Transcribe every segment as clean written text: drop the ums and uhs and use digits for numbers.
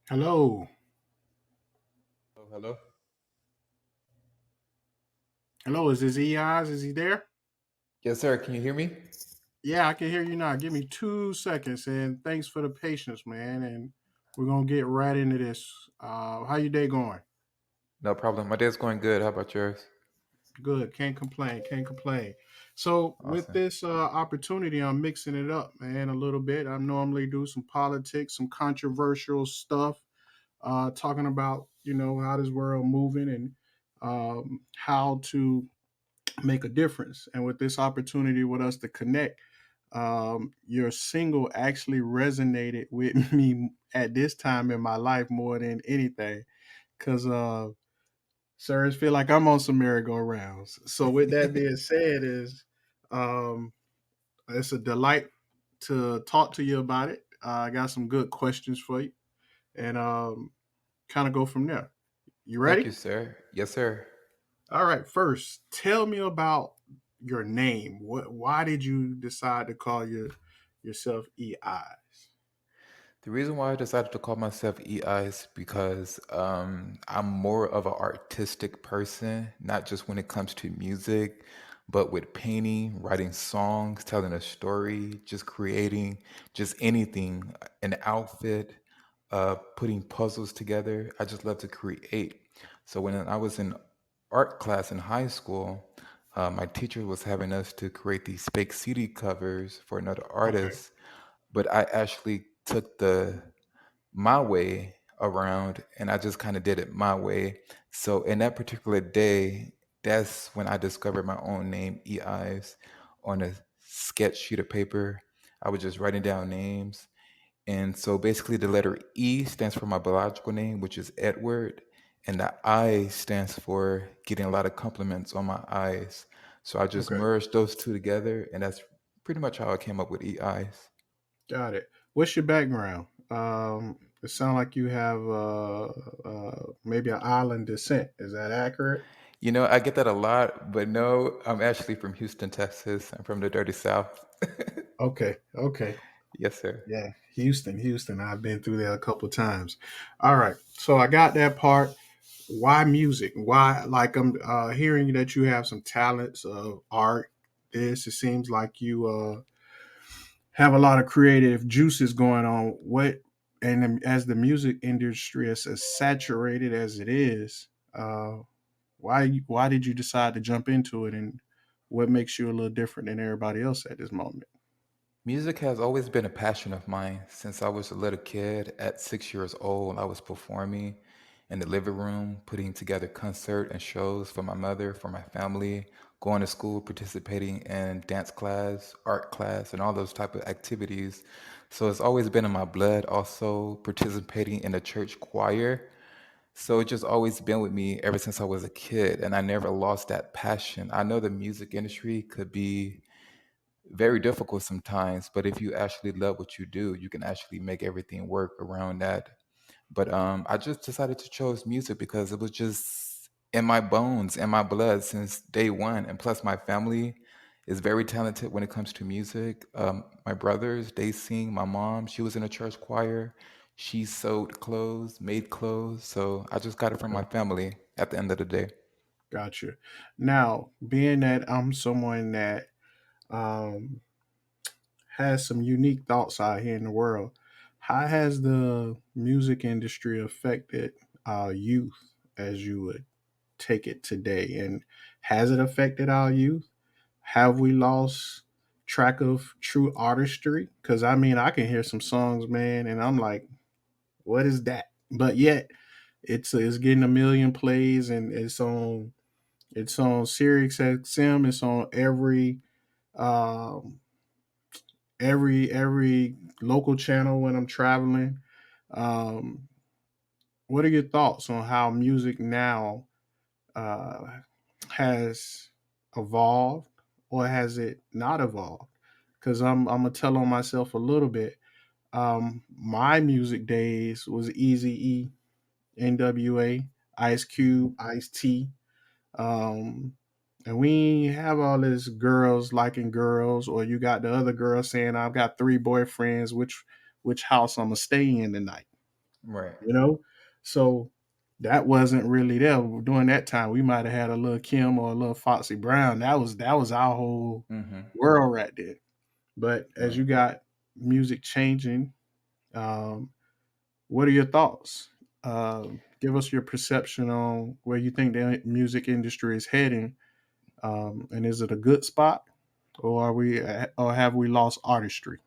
Hello. Oh, hello. Hello, is this EIs? Is he there? Yes, sir. Can you hear me? Yeah, I can hear you now. Give me 2 seconds and thanks for the patience, man. And we're gonna get right into this. How your day going? No problem. My day's going good. How about yours? Good. Can't complain. Can't complain. So with Awesome. this opportunity, I'm mixing it up, man, a little bit. I normally do some politics, some controversial stuff, talking about how this world moving and how to make a difference. And with this opportunity with us to connect, your single actually resonated with me at this time in my life more than anything. Cause sir, I feel like I'm on some merry-go-rounds. So with that being said, is um, it's a delight to talk to you about it. I got some good questions for you, and kind of go from there. You Thank you, ready? sir. Yes, sir. All right. First, tell me about your name. Why did you decide to call yourself EI? The reason why I decided to call myself EI is because I'm more of an artistic person, not just when it comes to music, but with painting, writing songs, telling a story, just creating just anything, an outfit, putting puzzles together. I just love to create. So when I was in art class in high school, my teacher was having us to create these fake CD covers for another Okay. artist, but I actually took the my way around and I just kind of did it my way. So in that particular day, that's when I discovered my own name, E Ives, on a sketch sheet of paper. I was just writing down names. And so basically the letter E stands for my biological name, which is Edward, and the I stands for getting a lot of compliments on my eyes. So I just Okay. merged those two together, and that's pretty much how I came up with E Eyes. Got it. What's your background? It sounds like you have maybe an island descent. Is that accurate? You know, I get that a lot, but no, I'm actually from Houston, Texas. I'm from the dirty South. Okay. Okay. Yes, sir. Yeah. Houston, Houston. I've been through there a couple times. All right. So I got that part. Why music? Why, like, I'm hearing that you have some talents of art. This, it seems like you have a lot of creative juices going on. What, and then as the music industry is as saturated as it is, why did you decide to jump into it, and what makes you a little different than everybody else at this moment? Music has always been a passion of mine since I was a little kid. At 6 years old, I was performing in the living room, putting together concert and shows for my mother, for my family, going to school, participating in dance class, art class, and all those type of activities. So it's always been in my blood. Also participating in the church choir. So it's just always been with me ever since I was a kid, and I never lost that passion. I know the music industry could be very difficult sometimes, but if you actually love what you do, you can actually make everything work around that. But I just decided to choose music because it was just in my bones, in my blood since day one. And plus, my family is very talented when it comes to music. My brothers, they sing. My mom, she was in a church choir. She sewed clothes, made clothes. So I just got it from my Okay, family at the end of the day. gotcha. Now, being that I'm someone that um, has some unique thoughts out here in the world, how has the music industry affected youth as you would take it today? And has it affected our youth? Have we lost track of true artistry? Because I mean, I can hear some songs, man, and I'm like, what is that? But yet, it's getting a million plays, and it's on Sirius XM. It's on um, every local channel when I'm traveling. Um, what are your thoughts on how music now uh, has evolved, or has it not evolved? Because I'm gonna tell on myself a little bit. My music days was Easy E, NWA, Ice Cube, Ice T. Um, and we ain't have all this girls liking girls, or you got the other girl saying, "I've got three boyfriends. Which house I'm gonna stay in tonight?" Right. you know. So that wasn't really there during that time. We might have had a little Kim or a little Foxy Brown. That was our whole Mm-hmm. world right there. But as Right. you got music changing, um, what are your thoughts? Give us your perception on where you think the music industry is heading, and is it a good spot, or or have we lost artistry?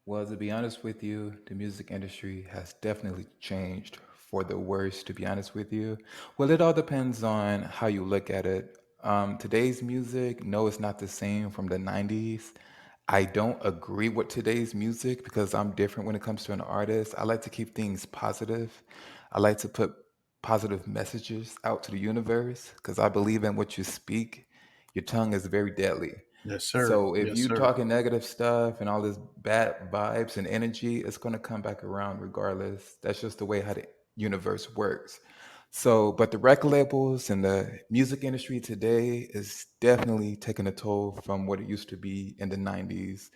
Well, to be honest with you, the music industry has definitely changed for the worse, to be honest with you. Well, it all depends on how you look at it. Today's music, no, it's not the same from the 90s. I don't agree with today's music because I'm different when it comes to an artist. I like to keep things positive. I like to put positive messages out to the universe because I believe in what you speak. Your tongue is very deadly. Yes, sir. So if Yes, you sir. talking negative stuff and all this bad vibes and energy, it's going to come back around regardless. That's just the way how the universe works. So, but the record labels and the music industry today is definitely taking a toll from what it used to be in the 90s,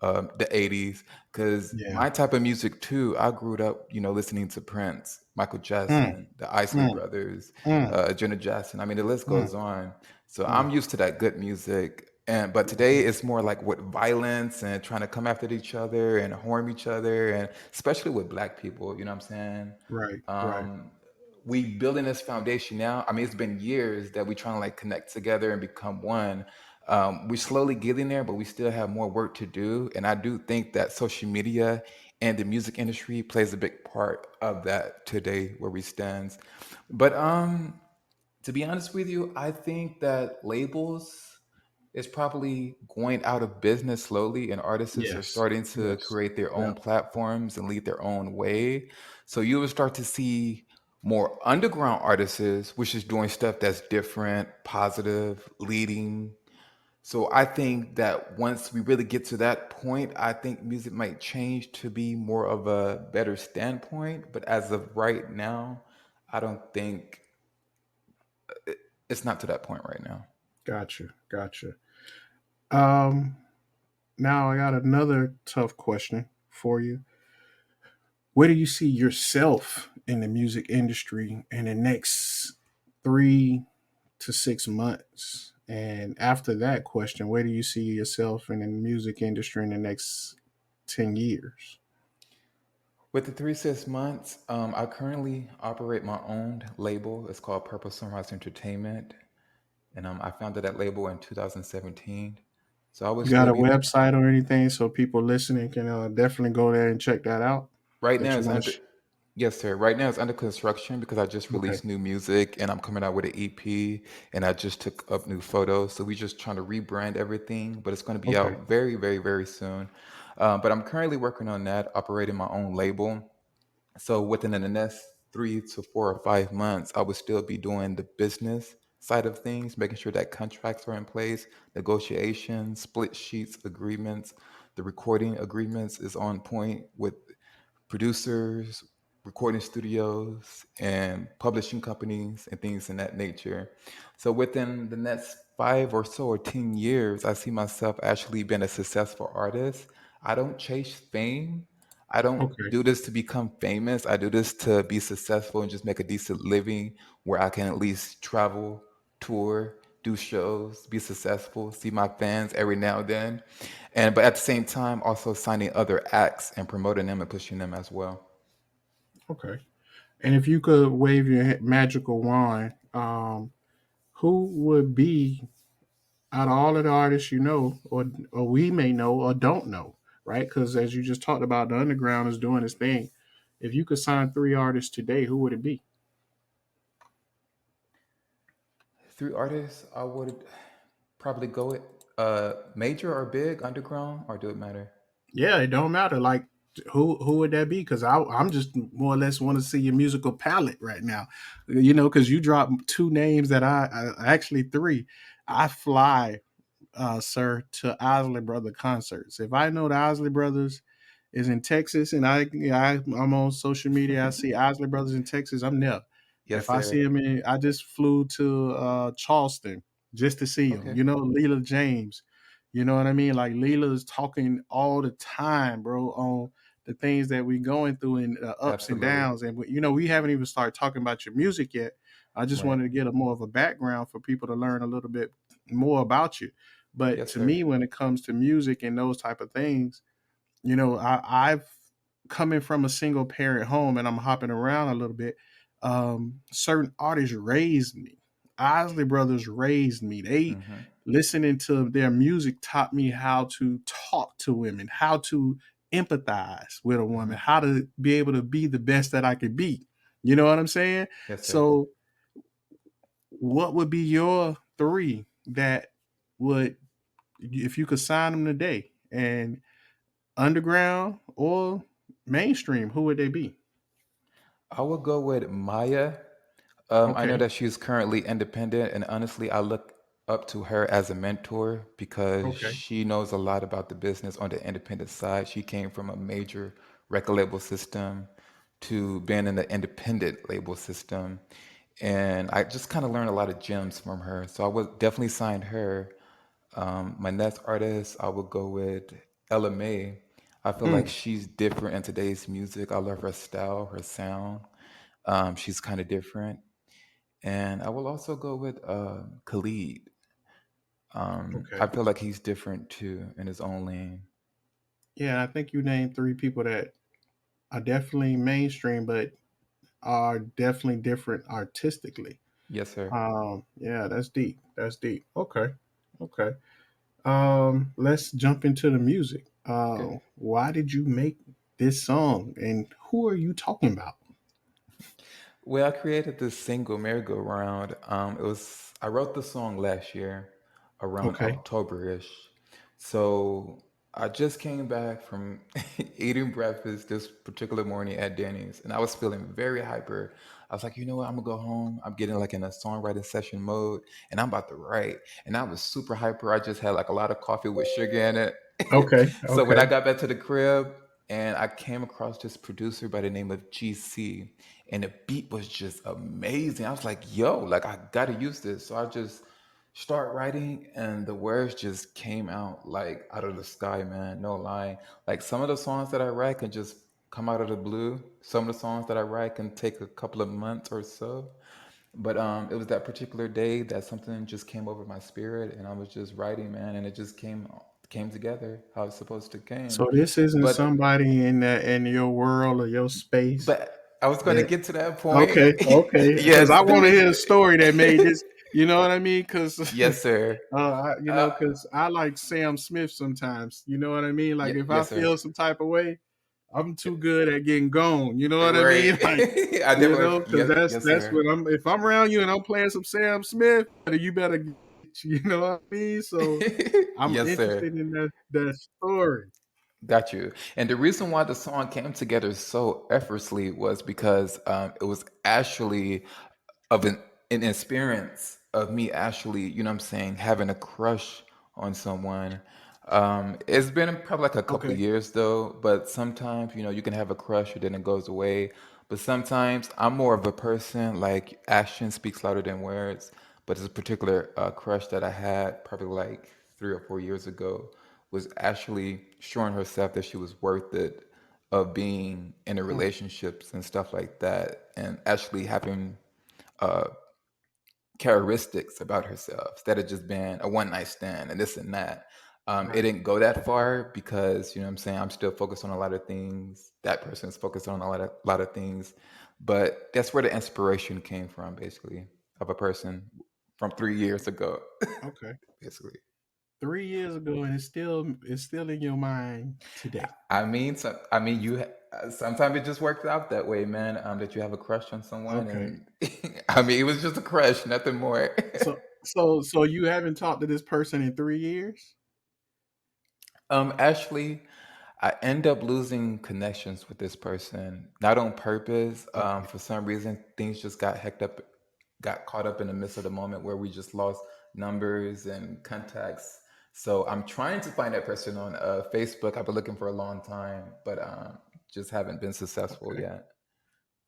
the 80s. Because Yeah. my type of music too, I grew up, listening to Prince, Michael Mm, Jackson, the Isley mm, Brothers, mm, Janet Jackson. I mean, the list mm, goes on. So mm. I'm used to that good music. But today Mhm. it's more like with violence and trying to come after each other and harm each other, and especially with black people, you know what I'm saying? Right. Right. Um, we building this foundation now. I mean, it's been years that we trying to like connect together and become one. We're slowly getting there, but we still have more work to do. And I do think that social media and the music industry plays a big part of that today where we stand. But to be honest with you, I think that labels is probably going out of business slowly, and artists are Yes. starting to Yes. create their Yeah. own platforms and lead their own way. So you will start to see more underground artists, which is doing stuff that's different, positive, leading. So I think that once we really get to that point, I think music might change to be more of a better standpoint. But as of right now, I don't think it's not to that point right now. Gotcha. Gotcha. Um. Now I got another tough question for you. Where do you see yourself in the music industry in the next 3 to 6 months? And after that question, where do you see yourself in the music industry in the next 10 years? With the 3 6 months, I currently operate my own label. It's called Purple Sunrise Entertainment, and I founded that label in 2017. So I would You got still a be website or anything so people listening can definitely go there and check that out right now. that you It's want to under Yes, sir. Right now it's under construction because I just okay. released new music and I'm coming out with an EP and I just took up new photos. So we just trying to rebrand everything, but it's going to be Okay. out very, very, very soon. But I'm currently working on that, operating my own label. So within the next 3 to 4 or 5 months, I would still be doing the business side of things, making sure that contracts are in place, negotiations, split sheets, agreements, the recording agreements is on point with producers, recording studios, and publishing companies and things in that nature. So within the next 5 or 10 years, I see myself actually being a successful artist. I don't chase fame. I don't Okay. do this to become famous. I do this to be successful and just make a decent living where I can at least travel, tour, do shows, be successful, see my fans every now and then. And but at the same time also signing other acts and promoting them and pushing them as well. Okay. And if you could wave your magical wand, who would be out of all of the artists you know, or we may know or don't know, right? Because as you just talked about, the underground is doing its thing. If you could sign 3 artists today, who would it be? Three artists I would probably go with major or big, underground, or do it matter? Yeah, it don't matter. Like who would that be? Because I'm just more or less want to see your musical palette right now. Because you dropped two names that I actually three. I fly sir, to Isley Brother concerts. If I know the Isley Brothers is in Texas and I'm on social media, I see Isley Brothers in Texas, I'm there. Yes, If I see sir. him I just flew to Charleston just to see him. Okay. Leela James. You know what I mean? Like Leela is talking all the time, bro, on the things that we going through and ups and Absolutely. downs. And we haven't even started talking about your music yet. I just Right. wanted to get a more of a background for people to learn a little bit more about you. But Yes, to sir. me, when it comes to music and those type of things, I've coming from a single parent home and I'm hopping around a little bit. Certain artists raised me. Isley Brothers raised me. They Hmm. listening to their music taught me how to talk to women, how to empathize with a woman, Hmm. how to be able to be the best that I could be. You know what I'm saying? Yes, sir. So, what would be your three that would, if you could sign them today, and underground or mainstream, who would they be? I would go with Maya. I know Okay. that she's currently independent, and honestly, I look up to her as a mentor because Okay. she knows a lot about the business on the independent side. She came from a major record label system to being in the independent label system, and I just kind of learned a lot of gems from her. So I would definitely sign her. My next artist, I would go with Ella May. I feel like Mm, she's different in today's music. I love her style, her sound. She's kind of different. And I will also go with Khalid. I okay. feel like he's different too in his own lane. Yeah, I think you named three people that are definitely mainstream, but are definitely different artistically. Yes, sir. Yeah, that's deep. That's deep. Okay. Okay. Let's jump into the music. Okay. Why did you make this song and who are you talking about? Well, I created this single merry-go-round. I wrote the song last year around Okay. October-ish. So I just came back from eating breakfast this particular morning at Denny's, and I was feeling very hyper. I was like, you know what, I'm gonna go home. I'm getting like in a songwriting session mode, and I'm about to write. And I was super hyper. I just had like a lot of coffee with sugar in it. Okay. So when I Okay. got back to the crib, and I came across this producer by the name of GC, and the beat was just amazing. I was like, yo, like I gotta use this. So I just start writing and the words just came out like out of the sky, man. No lie. Like some of the songs that I write can just come out of the blue. Some of the songs that I write can take a couple of months or so. But it was that particular day that something just came over my spirit and I was just writing, man, and it just came together how it's supposed to came. So this isn't But somebody in your world or your space but I was gonna that. get to that point. Okay, okay, because I Yes. want to hear the story that made this. You know what I mean? Because Yes, sir. Uh, because I like Sam Smith sometimes. You know what I mean? Like if I yes, sir. feel some type of way, I'm too good at getting gone. You know what I Right. mean? Like I definitely, because yes, that's sir. what I'm. If I'm around you and I'm playing some Sam Smith, you better. You know what I mean? So I'm Yes, sir. interested in that story. Got you. And the reason why the song came together so effortlessly was because it was actually of an experience of me actually, you know what I'm saying, having a crush on someone. It's been probably like a couple of Okay. years though, but sometimes, you can have a crush and then it goes away. But sometimes I'm more of a person like action speaks louder than words. But this particular crush that I had probably like 3 or 4 years ago was actually showing herself that she was worth it of being in a Mm, relationships and stuff like that and actually having uh, characteristics about herself instead of just being a one night stand and this and that. It right. didn't go that far because you know what I'm saying I'm still focused on a lot of things. That person is focused on a lot of things, but that's where the inspiration came from, basically, of a person from 3 years ago, Okay. basically. 3 years ago, and it's still in your mind today. Sometimes it just works out that way, man. That you have a crush on someone, Okay. and it was just a crush, nothing more. So you haven't talked to this person in 3 years? Actually, I end up losing connections with this person, not on purpose. Okay. For some reason, things just got caught up in the midst of the moment where we just lost numbers and contacts. So I'm trying to find that person on Facebook. I've been looking for a long time, but just haven't been successful Okay. yet.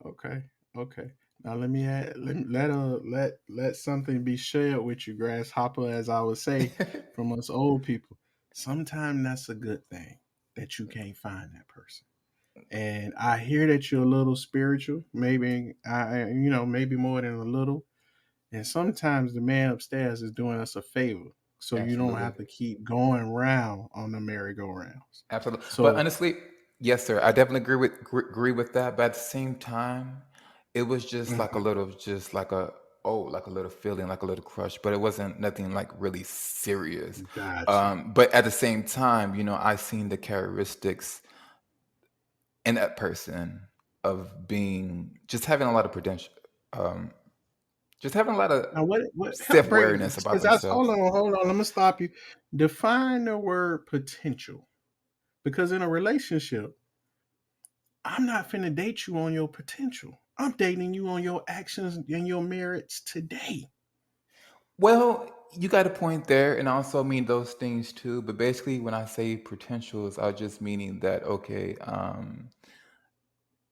Okay. Okay. Now let me add, let something be shared with you, grasshopper, as I would say from us old people. Sometimes that's a good thing that you can't find that person. And I hear that you're a little spiritual, maybe maybe more than a little. And sometimes the man upstairs is doing us a favor, so you don't Absolutely. have to keep going round on the merry-go-rounds. Absolutely. But So, honestly, yes, sir. I definitely agree with that. But at the same time, it was just like a mhm, little, just like a like a little feeling, like a little crush. But it wasn't nothing like really serious. gotcha. But at the same time, I seen the characteristics in that person of being just having a lot of potential, um, just having a lot of Now, what help self break? awareness about Because that's themselves. hold on. Let me stop you. Define the word potential. Because in a relationship, I'm not finna date you on your potential. I'm dating you on your actions and your merits today. Well, you got a point there, and I also mean those things too. But basically, when I say potentials, I just meaning that okay,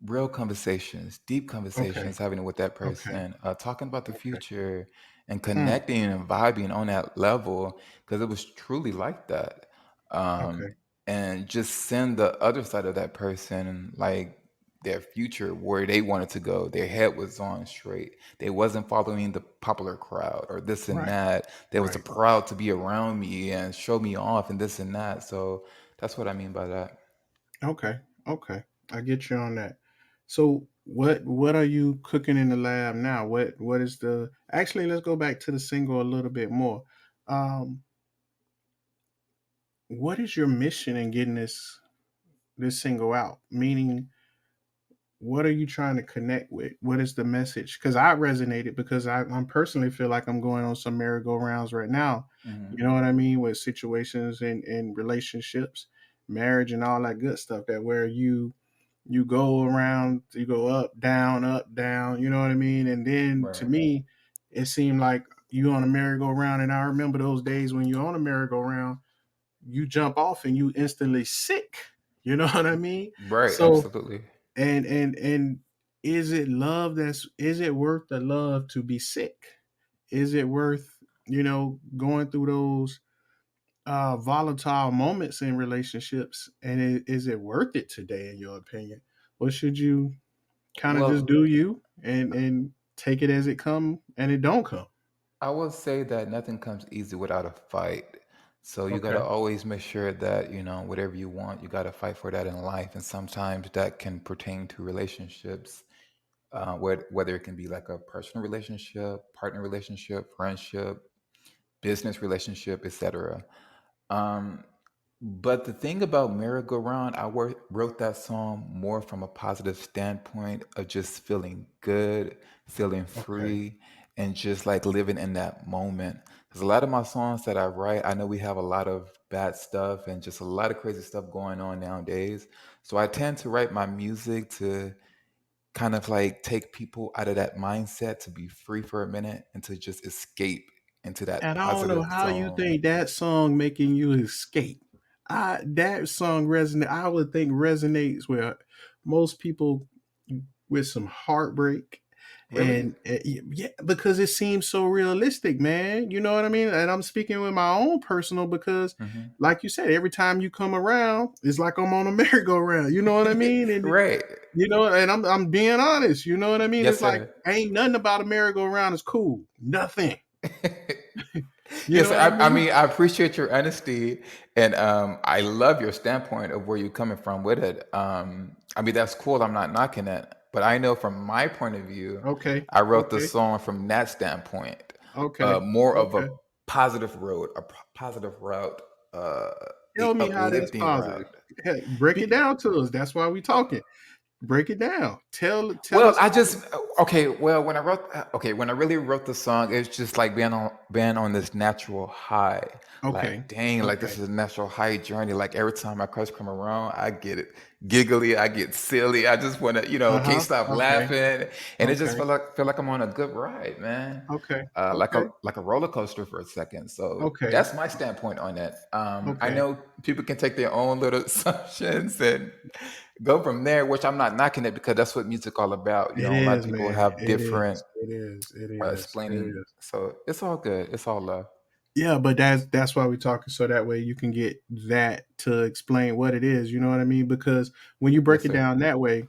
real conversations, deep Okay. conversations, having it with that Okay. person, talking about the Okay. future, and Mm, connecting and vibing on that level, because it was truly like that. Um, okay. and just send the other side of that person like their future where they wanted to go. Their head was on straight. They wasn't following the popular crowd or this and Right. that. They was Right. proud to be around me and show me off and this and that. So that's what I mean by that. Okay. Okay. I get you on that. So what are you cooking in the lab now? What is the actually let's go back to the single a little bit more. Um, what is your mission in getting this single out? Meaning, what are you trying to connect with? What is the message? Because I resonated because I'm personally feel like I'm going on some merry-go-rounds right now. You Hmm. know what I mean? With situations and relationships, marriage, and all that good stuff. That where you go around, you go up, down. You know what I mean? And then to Right. me, it seemed like you on a merry-go-round, and I remember those days when you're on a merry-go-round, you jump off and you instantly sick. You know what I mean? Right, So absolutely. and is it worth the love to be sick? Is it worth, going through those volatile moments in relationships? And is it worth it today, in your opinion? Or should you kind of just Well, do you and take it as it come and it don't come? I will say that nothing comes easy without a fight. So you got to Okay. always make sure that, whatever you want, you got to fight for that in life. And sometimes that can pertain to relationships, whether it can be like a personal relationship, partner relationship, friendship, business relationship, etc. Um, but the thing about merry-go-round, wrote that song more from a positive standpoint of just feeling good, feeling Okay. free, and just like living in that moment. Because a lot of my songs that I write, I know we have a lot of bad stuff and just a lot of crazy stuff going on nowadays. So I tend to write my music to kind of like take people out of that mindset to be free for a minute and to just escape into that And I don't know positive how you zone. think that song making you escape. That song resonate. I would think resonates with most people with some heartbreak, Really? and yeah, because it seems so realistic, man. You know what I mean? And I'm speaking with my own personal because, Hmm. like you said, every time you come around, it's like I'm on a merry-go-round. You know what I mean? And Right. and I'm being honest. You know what I mean? Yes, It's like sir. ain't nothing about a merry-go-round is cool. Nothing. You know Yes, what I I mean? mean, I appreciate your honesty, and I love your standpoint of where you're coming from with it. I mean, that's cool. I'm not knocking it, but I know from my point of view, Okay. I wrote the Okay. song from that standpoint, Okay. more of a Okay. positive road, positive route, uh, Tell a me how that's uplifting positive. route. Hey, break it Be, down to us. That's why we talking. Break it down. Tell Well, us I how. just okay. Well, when I really wrote the song, it's just like being on this natural high. Okay. Like, dang, like Okay. this is a natural high journey. Like every time my crush come around, I get it giggly, I get silly. I just want to, can't Uh-huh. stop Okay. laughing, and it just Okay. feel like I'm on a good ride, man. Okay. Like a Okay. like a roller coaster for a second. So Okay. that's my standpoint on it. I Okay. know people can take their own little assumptions and go from there, which I'm not knocking it because that's what music all about. It A lot of is, people man. have It different is. It is. It is. It explaining. is. So it's all good. It's all love. Yeah, but that's why we're talking, so that way you can get that to explain what it is. You know what I mean? Because when you break Yes, it sir. down that way,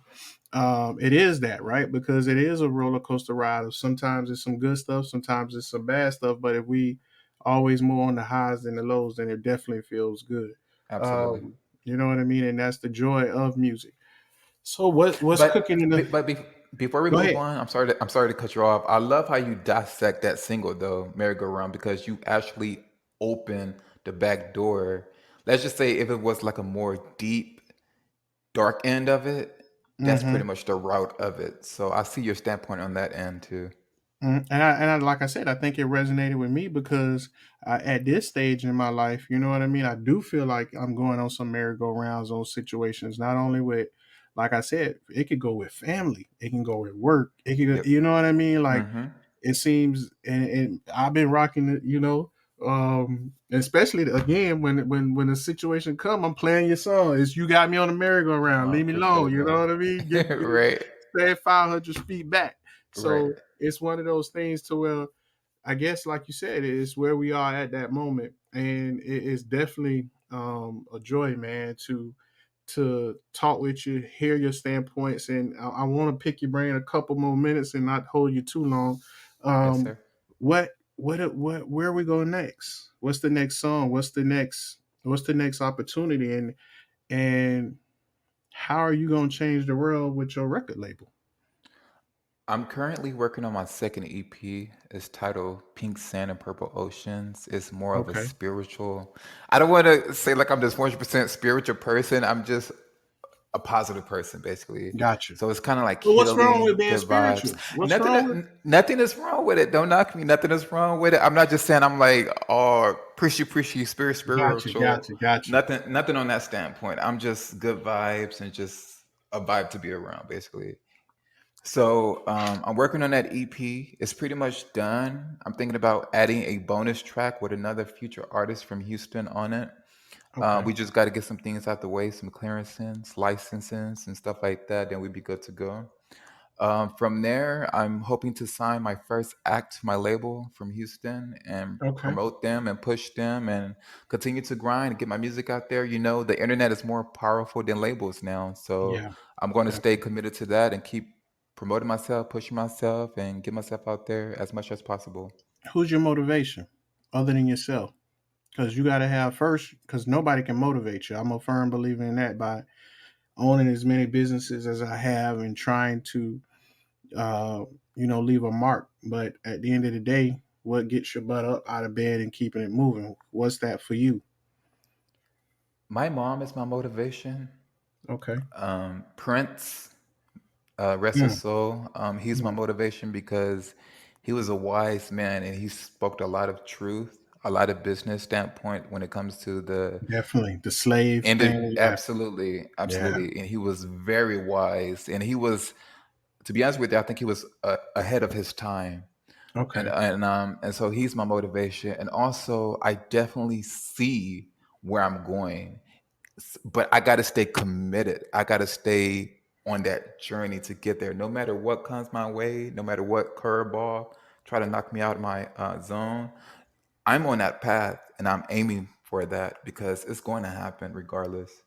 it is that, right? Because it is a roller coaster ride. Of sometimes it's some good stuff, sometimes it's some bad stuff. But if we always more on the highs than the lows, then it definitely feels good. Absolutely. You know what I mean? And that's the joy of music. So what's cooking in the? Before we Go move ahead. on, I'm sorry to cut you off. I love how you dissect that single though, Merry Go Round, because you actually open the back door. Let's just say if it was like a more deep, dark end of it, that's pretty Mm-hmm. much the route of it. So I see your standpoint on that end too. And like I said, I think it resonated with me because at this stage in my life, you know what I mean. I do feel like I'm going on some merry-go-rounds on situations. Not only with, like I said, it could go with family, it can go with work, it could, Yep. you know what I mean. Like Mm-hmm. it seems, and I've been rocking it, especially again when the situation come, I'm playing your song. It's you got me on the merry-go-round. I Leave me alone. appreciate You know that. what I mean? Get Right. stay 500 feet back. Right. So it's one of those things to where I guess, like you said, it's where we are at that moment, and it is definitely a joy, man, to talk with you, hear your standpoints, and I want to pick your brain a couple more minutes and not hold you too long. Yes, Um, sir. what, where we go next? What's the next song? What's the next opportunity? And how are you gonna change the world with your record label? I'm currently working on my second EP. It's titled Pink Sand and Purple Oceans. It's more of a Okay, spiritual. I don't want to say like I'm this 100% spiritual person. I'm just a positive person, basically. gotcha. So it's kind of like Well, what's wrong with healing, being good vibes. spiritual? What's wrong with? Nothing is wrong with it. Don't knock me. Nothing is wrong with it. I'm not just saying I'm like, oh, preachy, Gotcha, spiritual. gotcha, gotcha. Nothing on that standpoint. I'm just good vibes and just a vibe to be around, basically. So I'm working on that EP. It's pretty much done. I'm thinking about adding a bonus track with another future artist from Houston on it. Okay. We just got to get some things out the way, some clearances, licenses, and stuff like that. Then we'd be good to go. From there, I'm hoping to sign my first act to my label from Houston and Okay. promote them and push them and continue to grind and get my music out there. You know, the internet is more powerful than labels now. So Yeah, I'm going to stay definitely. committed to that and keep promoting myself, pushing myself, and get myself out there as much as possible. Who's your motivation other than yourself? Because you got to have first, because nobody can motivate you. I'm a firm believer in that by owning as many businesses as I have and trying to, uh, leave a mark. But at the end of the day, what gets your butt up out of bed and keeping it moving? What's that for you? My mom is my motivation. Okay. Prince, rest his Mm, soul. He's my mm, motivation because he was a wise man and he spoke a lot of truth, a lot of business standpoint when it comes to the definitely. The slave end. thing. Yeah. Absolutely, Yeah. absolutely, and he was very wise. And he was, to be honest with you, I think he was ahead of his time. Okay. And so he's my motivation. And also, I definitely see where I'm going, but I got to stay committed. I got to stay on that journey to get there. No matter what comes my way, no matter what curveball try to knock me out of my zone, I'm on that path and I'm aiming for that because it's going to happen regardless.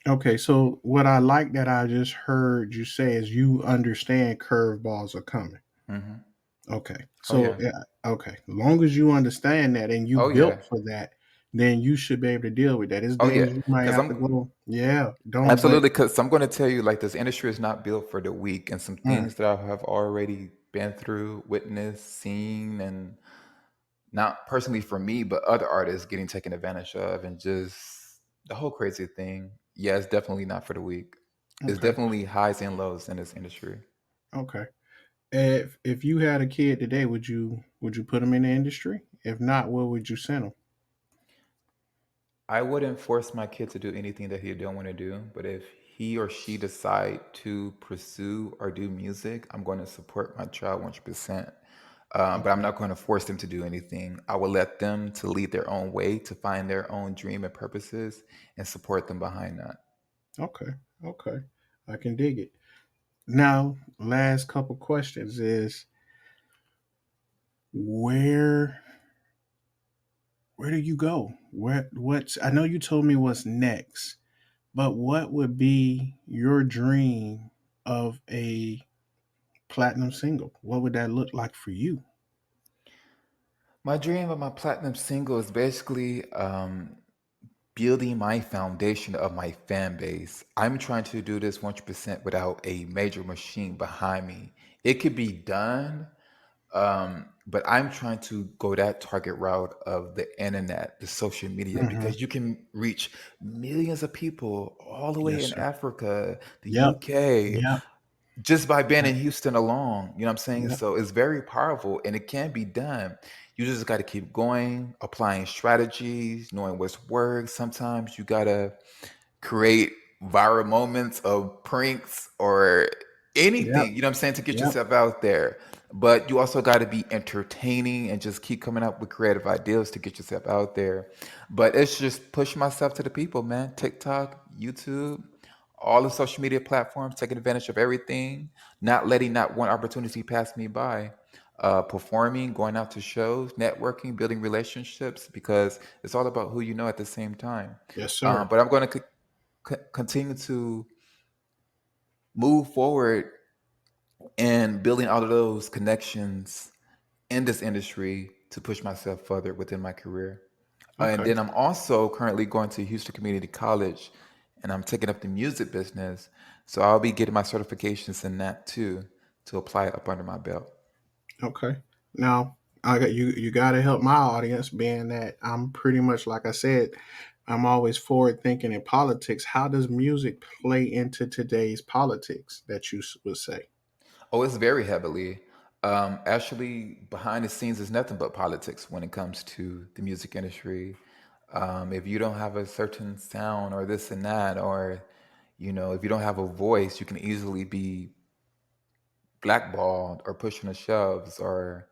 Okay, so what I like that I just heard you say is you understand curveballs are coming. Hmm. Okay, Oh so yeah. yeah, okay, as long as you understand that and you Oh yeah. built for that, then you should be able to deal with that. There's Oh yeah. days you might Because have to I'm go, yeah, don't, but absolutely, because I'm going to tell you, like, this industry is not built for the weak, and some mm, things that I have already been through, witnessed, seen, and not personally for me, but other artists getting taken advantage of, and just the whole crazy thing. Yeah, it's definitely not for the weak. It's okay, definitely highs and lows in this industry. okay. If you had a kid today, would you put him in the industry? If not, where would you send him? I wouldn't force my kid to do anything that he don't want to do, but if he or she decide to pursue or do music, I'm going to support my child 100%. But I'm Okay, not going to force them to do anything. I will let them to lead their own way, to find their own dream and purposes, and support them behind that. okay, okay. I can dig it. Now, last couple questions is where where do you go? What's I know you told me what's next, but what would be your dream of a platinum single? What would that look like for you? My dream of my platinum single is basically building my foundation of my fan base. I'm trying to do this 100% without a major machine behind me. It could be done, but I'm trying to go that target route of the internet, the social media, Hmm. because you can reach millions of people all the way Yes, in sir. Africa, the Yep. UK, Yep. just by being Yep. in Houston alone. You know what I'm saying? Yep. So it's very powerful and it can be done. You just got to keep going, applying strategies, knowing what's works. Sometimes you got to create viral moments of pranks or Yep. anything, you know what I'm saying, to get Yep. yourself out there. But you also got to be entertaining and just keep coming up with creative ideas to get yourself out there. But it's just pushing myself to the people, man. TikTok, YouTube, all the social media platforms, taking advantage of everything, not letting not one opportunity pass me by. Performing, going out to shows, networking, building relationships, because it's all about who you know at the same time. Yes, sir. But I'm going to continue to move forward and building all of those connections in this industry to push myself further within my career. And Okay. then I'm also currently going to Houston Community College and I'm taking up the music business. So I'll be getting my certifications in that too to apply it up under my belt. Okay. Now, I got you. You got to help my audience, being that I'm pretty much like I said. I'm always forward thinking in politics. How does music play into today's politics? That you would say. Oh, it's very heavily. Actually, behind the scenes is nothing but politics when it comes to the music industry. If you don't have a certain sound or this and that, or if you don't have a voice, you can easily be blackballed or pushed on the shelves or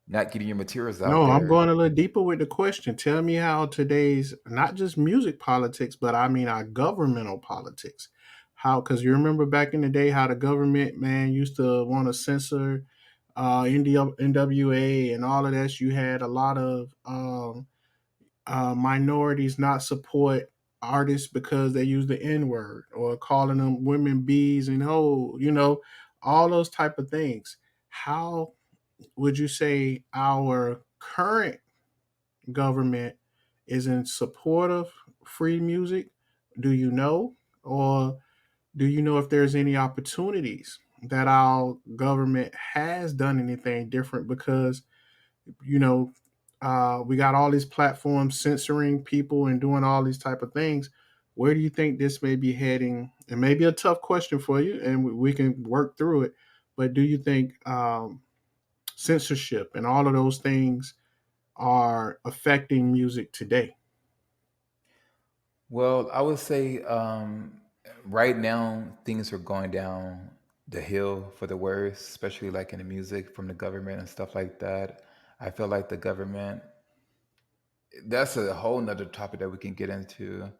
not getting your materials out No, I'm there. going a little deeper with the question. Tell me how today's not just music politics, but I mean our governmental politics. How? Because you remember back in the day how the government man used to want to censor NWA and all of that. You had a lot of minorities not support artists because they use the N word or calling them women bees and ho, all those type of things. How would you say our current government is in support of free music? Do you know? Or do you know if there's any opportunities that our government has done anything different? Because, you know, we got all these platforms censoring people and doing all these type of things. Where do you think this may be heading? It may be a tough question for you, and we can work through it. But do you think censorship and all of those things are affecting music today? Well, I would say right now things are going down the hill for the worse, especially like in the music from the government and stuff like that. I feel like the government, that's a whole nother topic that we can get into,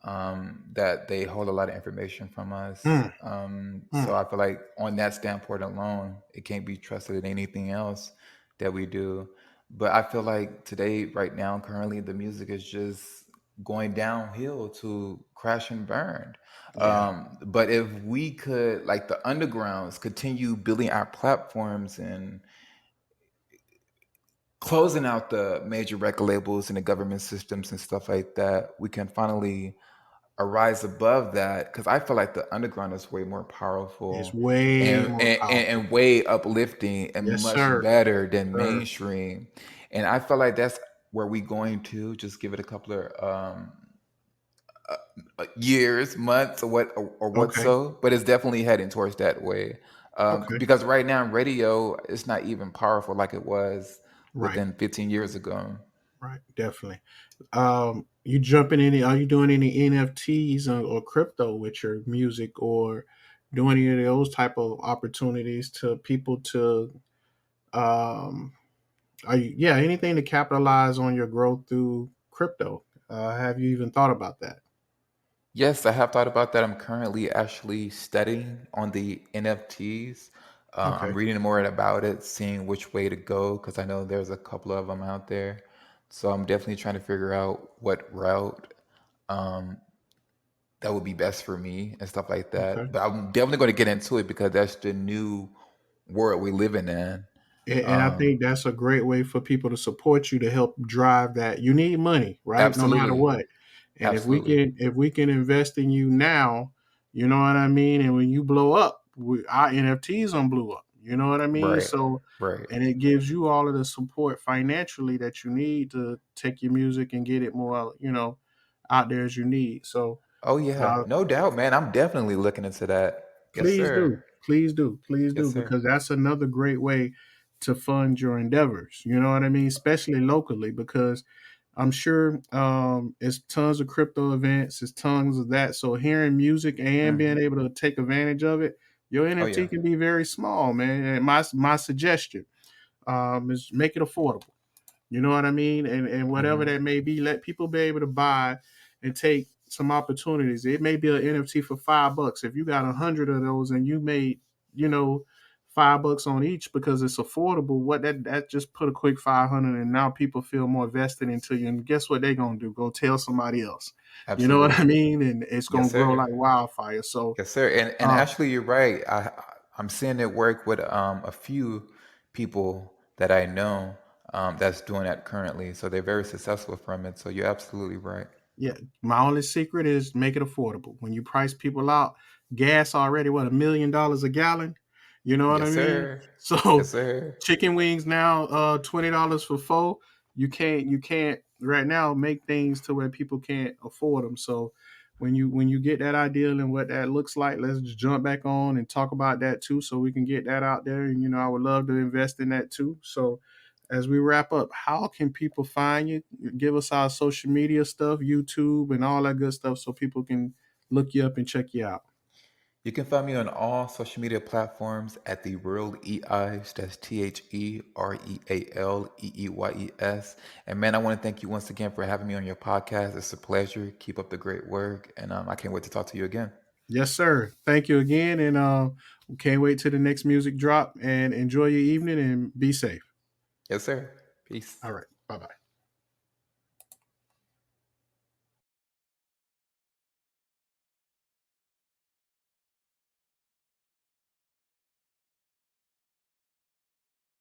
that they hold a lot of information from us. Mm, So mm. I feel like on that standpoint alone, it can't be trusted in anything else that we do. But I feel like today, right now, currently, the music is just going downhill to crash and burn. Yeah, But if we could, like the undergrounds, continue building our platforms and closing out the major record labels and the government systems and stuff like that, we can finally arise above that because I feel like the underground is way more it's powerful way and, more and, and powerful. and way uplifting and Yes, much sir. better Yes, than sir. mainstream. And I feel like that's where we going to just give it a couple of years, months, or what Okay. so. But it's definitely heading towards that way. Okay. Because right now, radio is not even powerful like it was Right. within 15 years ago. Right. Definitely. You jumping any? Are you doing any NFTs or crypto with your music, or doing any of those type of opportunities to people to? Um, are you? Yeah. Anything to capitalize on your growth through crypto? Have you even thought about that? Yes, I have thought about that. I'm currently actually studying on the NFTs. I'm Okay. reading more about it, seeing which way to go, because I know there's a couple of them out there. So I'm definitely trying to figure out what route um, that would be best for me and stuff like Okay. that. But I'm definitely going to get into it because that's the new world we're living in. And I Um, think that's a great way for people to support you to help drive that. You need money, right? No matter absolutely, what. And absolutely, if we can invest in you now, you know what I mean. And when you blow up, our NFTs on blew up. You know what I mean. right, So, right. and it gives you all of the support financially that you need to take your music and get it more, out there as you need. So, Oh yeah, uh, no doubt, man. I'm definitely looking into that. Yes, please sir. do. Please do. Please Yes, do. sir. Because that's another great way to fund your endeavors. You know what I mean? Especially locally, because I'm sure it's tons of crypto events, it's tons of that. So hearing music and being Hmm. able to take advantage of it, your Oh NFT yeah. can be very small, man. And my suggestion is make it affordable. You know what I mean? And whatever Hmm. that may be, let people be able to buy and take some opportunities. It may be an NFT for $5. If you got 100 of those and you made, you know, $5 on each because it's affordable, what that just put a quick 500 and now people feel more vested into you. And guess what they're gonna do? Go tell somebody else. You know what I Absolutely. mean? And it's Yes, gonna grow like sir. wildfire. So Yes, sir. And uh, actually, you're right. I'm seeing it work with a few people that I know that's doing that currently. So they're very successful from it. So you're absolutely right. yeah, my only secret is make it affordable. When you price people out, gas already what $1 million a gallon. You know what I Yes, mean? sir. So Yes, sir. chicken wings now $20 for four. You can't right now make things to where people can't afford them. So when you get that idea and what that looks like, let's just jump back on and talk about that too, so we can get that out there. And I would love to invest in that too. So as we wrap up, how can people find you? Give us our social media stuff, YouTube, and all that good stuff, so people can look you up and check you out. You can find me on all social media platforms at the Real EIs. That's TheRealeEYes. And man, I want to thank you once again for having me on your podcast. It's a pleasure. Keep up the great work. And I can't wait to talk to you again. Yes, sir. Thank you again, and can't wait till the next music drop. And enjoy your evening and be safe. Yes, sir. Peace. All right. Bye bye.